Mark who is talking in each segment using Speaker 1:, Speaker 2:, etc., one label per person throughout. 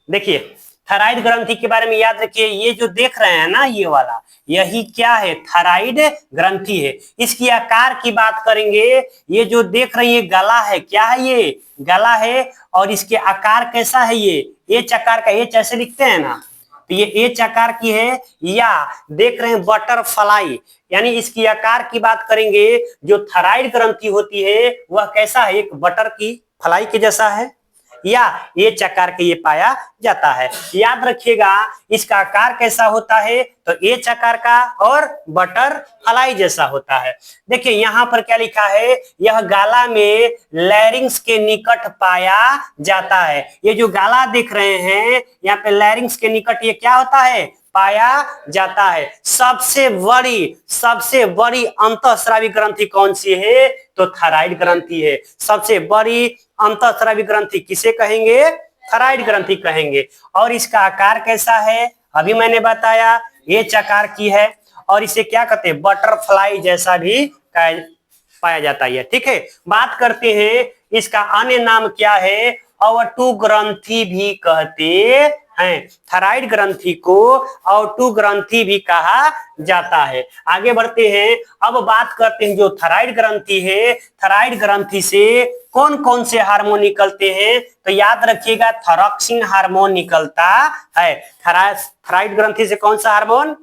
Speaker 1: देखिए थायराइड ग्रंथि के बारे में याद रखिए, ये जो देख रहे हैं ना ये वाला, यही क्या है, थायराइड ग्रंथि है। इसकी आकार की बात करेंगे, ये जो देख रहे हैं गला है, क्या है ये, गला है। और इसके आकार कैसा है, ये एच आकार का, एच ऐसे लिखते हैं ना, तो ये एच आकार की है। या देख रहे हैं बटरफ्लाई, यानी इसकी आकार की बात करेंगे, जो थायराइड ग्रंथि होती है वह कैसा है, एक बटर की फ्लाई के जैसा है, या एच आकार के ये पाया जाता है। याद रखिएगा इसका आकार कैसा होता है, तो एच आकार का और बटर फ्लाई जैसा होता है। देखिए यहाँ पर क्या लिखा है, यह गाला में लैरिंग्स के निकट पाया जाता है। ये जो गाला देख रहे हैं यहाँ पे लैरिंग्स के निकट ये क्या होता है, पाया जाता है। सबसे बड़ी अंतःस्रावी ग्रंथि कौन सी है, तो थायराइड ग्रंथि है। सबसे बड़ी अंतःस्रावी ग्रंथि किसे कहेंगे, थायराइड ग्रंथि कहेंगे। और इसका आकार कैसा है, अभी मैंने बताया एच आकार की है, और इसे क्या कहते हैं, बटरफ्लाई जैसा भी पाया जाता है। ठीक है, बात करते हैं इसका अन्य नाम क्या है, अवटु ग्रंथि भी कहते हैं। थायराइड ग्रंथि को अवटु ग्रंथि भी कहा जाता है। आगे बढ़ते हैं, अब बात करते हैं जो थायराइड ग्रंथि है, थायराइड ग्रंथि से कौन कौन से हार्मोन निकलते हैं, तो याद रखिएगा थायरॉक्सिन हार्मोन निकलता है। थायराइड ग्रंथि से कौन सा हार्मोन,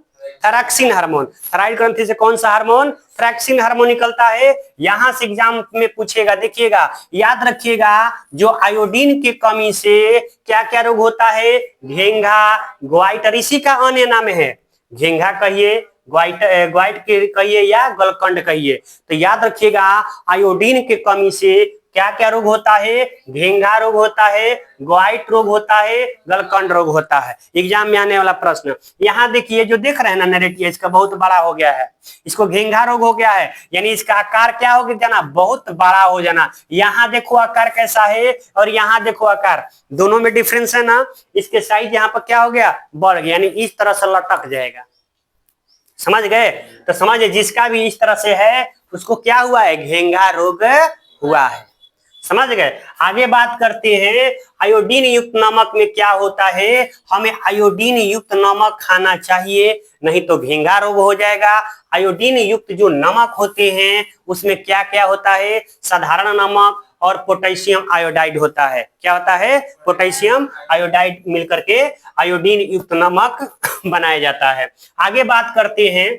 Speaker 1: थायरॉक्सिन हार्मोन। थायराइड ग्रंथि से कौन सा हार्मोन, थायरॉक्सिन हार्मोन निकलता है। यहां से एग्जाम में पूछेगा, देखिएगा याद रखिएगा, जो आयोडीन की कमी से क्या क्या रोग होता है, घेंघा, ग्वाइटर, इसी का अन्य नाम है। घेंघा कहिए, ग्वाइट के कहिए, या गलकंड कहिए। तो याद रखिएगा आयोडीन की कमी से क्या क्या रोग होता है, घेंघा रोग होता है, ग्वाइट रोग होता है, गलकंड रोग होता है। एग्जाम में आने वाला प्रश्न। यहाँ देखिए जो देख रहे हैं ना नरेटिव, इसका बहुत बड़ा हो गया है, इसको घेंघा रोग हो गया है, यानी इसका आकार क्या हो जाना, बहुत बड़ा हो जाना। यहाँ देखो आकार कैसा है, और यहाँ देखो आकार, दोनों में डिफरेंस है ना। इसके साइज यहाँ पर क्या हो गया, बढ़ गया, यानी इस तरह से लटक जाएगा। समझ गए, तो समझिए जिसका भी इस तरह से है उसको क्या हुआ है, घेंघा रोग हुआ है। समझ गए। आगे बात करते हैं आयोडीन युक्त नमक में क्या होता है, हमें आयोडीन युक्त नमक खाना चाहिए, नहीं तो घेंघा रोग हो जाएगा। आयोडीन युक्त जो नमक होते हैं उसमें क्या क्या होता है, साधारण नमक और पोटेशियम आयोडाइड होता है। क्या होता है, पोटेशियम आयोडाइड मिलकर के आयोडीन युक्त नमक बनाया जाता है। आगे बात करते हैं,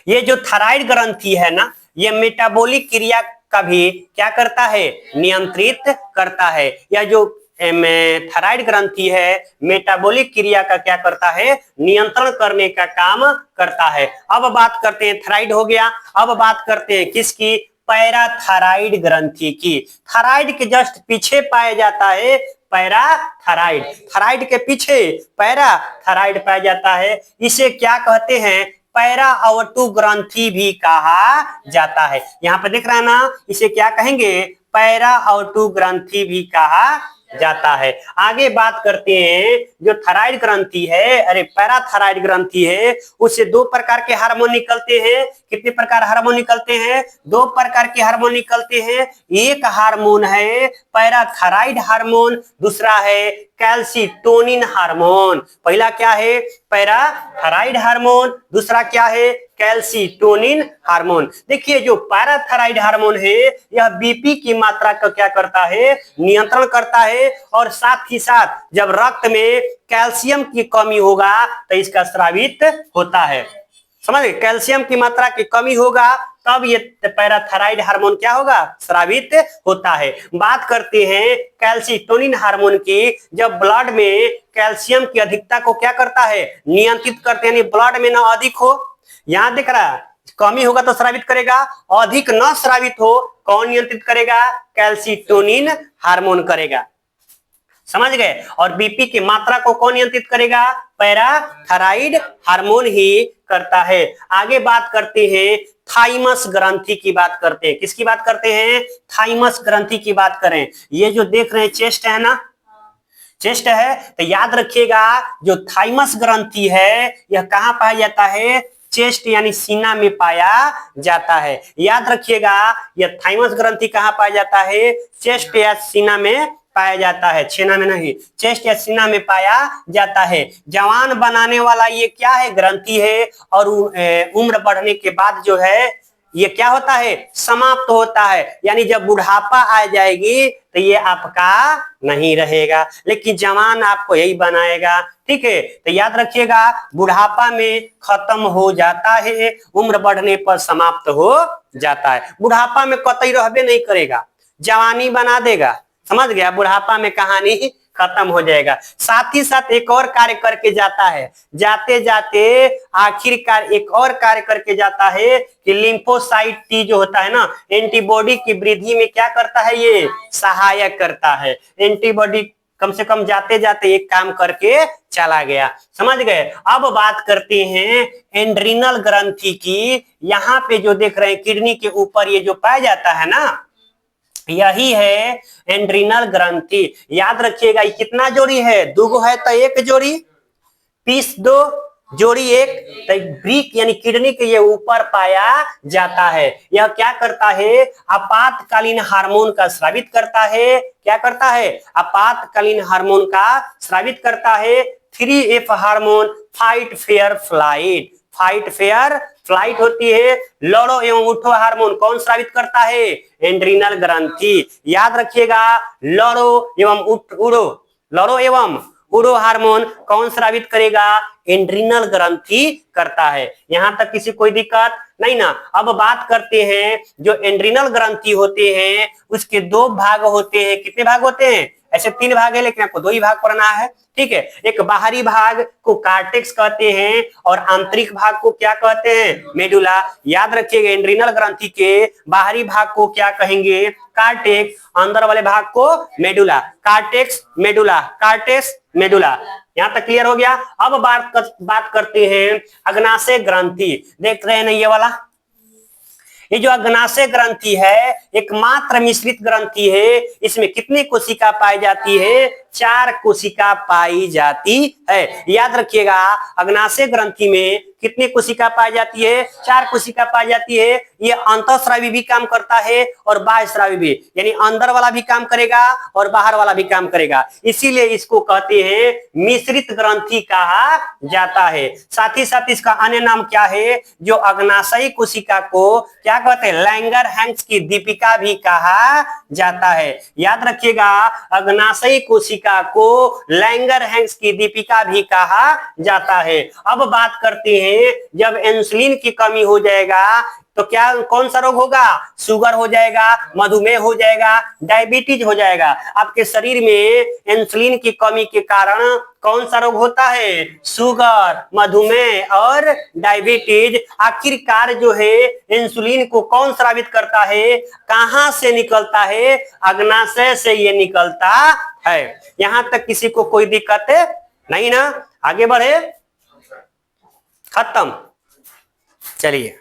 Speaker 1: ये जो थायराइड ग्रंथि है ना, ये मेटाबॉलिक क्रिया का भी क्या करता है, नियंत्रित करता है। या जो थायराइड ग्रंथि है मेटाबॉलिक क्रिया का क्या करता है, नियंत्रण करने का काम करता है। अब बात करते हैं, थायराइड हो गया, अब बात करते हैं किसकी, पैराथायराइड ग्रंथि की। थायराइड के जस्ट पीछे पाया जाता है पैराथायराइड, थायराइड के पीछे पैराथायराइड पाया जाता है। इसे क्या कहते हैं, पैरा अवटु ग्रंथि भी कहा जाता है। यहाँ पे देख रहा है ना, इसे क्या कहेंगे, पैरा अवटु ग्रंथि भी कहा जाता है। आगे बात करते हैं, जो थायराइड ग्रंथि है, अरे पैराथायराइड ग्रंथि है, उससे दो प्रकार के हार्मोन निकलते हैं। कितने प्रकार हार्मोन निकलते हैं, दो प्रकार के हार्मोन निकलते हैं। एक हार्मोन है पैराथायराइड हार्मोन, दूसरा है कैल्सिटोनिन हार्मोन। पहला क्या है, पैराथायराइड हार्मोन, दूसरा क्या है, कैल्सिटोनिन हार्मोन। देखिए जो पैराथायराइड हार्मोन है यह बीपी की मात्रा को क्या करता है, नियंत्रण करता है, और साथ ही साथ जब रक्त में कैल्शियम की कमी होगा तो इसका स्रावित होता है। समझ गए, कैल्शियम की मात्रा की कमी होगा तब ये पैराथायराइड हार्मोन क्या होगा, स्रावित होता है। बात करते हैं कैल्सिटोनिन हार्मोन की, जब ब्लड में कैल्शियम की अधिकता को क्या करता है, नियंत्रित करते हैं, यानी ब्लड में ना अधिक हो, यहां दिख रहा है कमी होगा तो स्रावित करेगा, अधिक न स्रावित हो कौन नियंत्रित करेगा, कैल्सिटोनिन हार्मोन करेगा। समझ गए। और बीपी की मात्रा को कौन नियंत्रित करेगा, पैराथायराइड हार्मोन ही करता है। आगे बात करते हैं थाइमस ग्रंथि की बात करते हैं। किसकी बात करते हैं, थाइमस ग्रंथि की बात करें। ये जो देख रहे हैं चेस्ट है ना, चेस्ट है, तो याद रखिएगा जो थाइमस ग्रंथि है यह कहां पाया जाता है, चेस्ट यानी सीना में पाया जाता है। याद रखिएगा यह थाइमस ग्रंथि कहां पाया जाता है, चेस्ट या सीना में पाया जाता है, छेना में नहीं, चेस्ट या सीना में पाया जाता है। जवान बनाने वाला ये क्या है, ग्रंथि है। और उम्र बढ़ने के बाद जो है ये क्या होता है, समाप्त होता है। यानी जब बुढ़ापा आ जाएगी तो ये आपका नहीं रहेगा, लेकिन जवान आपको यही बनाएगा। ठीक है, तो याद रखिएगा, बुढ़ापा में खत्म हो जाता है, उम्र बढ़ने पर समाप्त हो जाता है। बुढ़ापा में कतई रहबे नहीं करेगा, जवानी बना देगा। समझ गया, बुढ़ापा में कहानी खत्म हो जाएगा। साथ ही साथ एक और कार्य करके जाता है, जाते जाते आखिरकार एक और कार्य करके जाता है कि लिम्फोसाइट टी जो होता है ना, एंटीबॉडी की वृद्धि में क्या करता है, ये सहायक करता है। एंटीबॉडी कम से कम जाते जाते एक काम करके चला गया। समझ गए। अब बात करते हैं एंड्रिनल ग्रंथि की। यहाँ पे जो देख रहे हैं किडनी के ऊपर ये जो पाया जाता है ना, यही है एंड्रिनल ग्रंथि। याद रखिएगा, ये कितना जोड़ी है, दो है तो एक जोड़ी, पीस दो जोड़ी एक, तो ब्रिक यानी किडनी के ये ऊपर पाया जाता है। यह क्या करता है, आपातकालीन हार्मोन का स्रावित करता है। क्या करता है, आपातकालीन हार्मोन का स्रावित करता है। 3F hormone, fight fair flight. Fight fair flight होती है। लड़ो एवं उठो हार्मोन कौन स्रावित करता है, एंड्रिनल ग्रंथि। याद रखिएगा, लड़ो एवं उड़ो, लड़ो एवं उड़ो हार्मोन कौन स्रावित करेगा, एंड्रिनल ग्रंथि करता है। यहां तक किसी कोई दिक्कत नहीं ना। अब बात करते हैं जो एंड्रिनल ग्रंथि होते हैं उसके दो भाग होते हैं। कितने भाग होते हैं, ऐसे 3 भाग है लेकिन आपको 2 ही भाग पढ़ना है। ठीक है, एक बाहरी भाग को कार्टेक्स कहते हैं और आंतरिक भाग को क्या कहते हैं, मेडुला। याद रखिएगा, एंड्रिनल ग्रंथि के बाहरी भाग को क्या कहेंगे, कार्टेक्स, अंदर वाले भाग को medulla. Cortex medulla, cortex medulla. यहां तक क्लियर हो गया। अब बात करते हैं अग्नाशय ग्रंथि। देख रहे हैं ना ये वाला, ये जो अग्नाशय ग्रंथि है एकमात्र मिश्रित ग्रंथि है। इसमें कितनी कोशिका पाई जाती है, 4 कोशिका पाई जाती है। याद रखिएगा, अग्नाशय ग्रंथि में कितनी कोशिका पाई जाती है, 4 कोशिका पाई जाती है। ये अंतःस्रावी भी काम करता है और बाह्यस्रावी भी, यानी अंदर वाला भी काम करेगा और बाहर वाला भी काम करेगा। इसीलिए इसको कहते हैं मिश्रित ग्रंथि कहा जाता है। साथ ही साथ इसका अन्य नाम क्या है, जो अग्नाशयी कोशिका को क्या कहते हैं, लैंगरहैंस की दीपिका भी कहा जाता है। याद रखिएगा, अग्नाशयी कोशिका को लैंगरहैंस की दीपिका भी कहा जाता है। अब बात करते हैं, जब इंसुलिन की कमी हो जाएगा तो क्या कौन सा रोग होगा, शुगर हो जाएगा, मधुमेह हो जाएगा, डायबिटीज हो जाएगा। आपके शरीर में इंसुलिन की कमी के कारण कौन सा रोग होता है, शुगर, मधुमेह और डायबिटीज। आखिरकार जो है इंसुलिन को कौन स्रावित करता है, कहां से निकलता है, अग्नाशय से ये निकलता है। यहां तक किसी को कोई दिक्कत है नहीं ना, आगे बढ़े, खत्म। चलिए।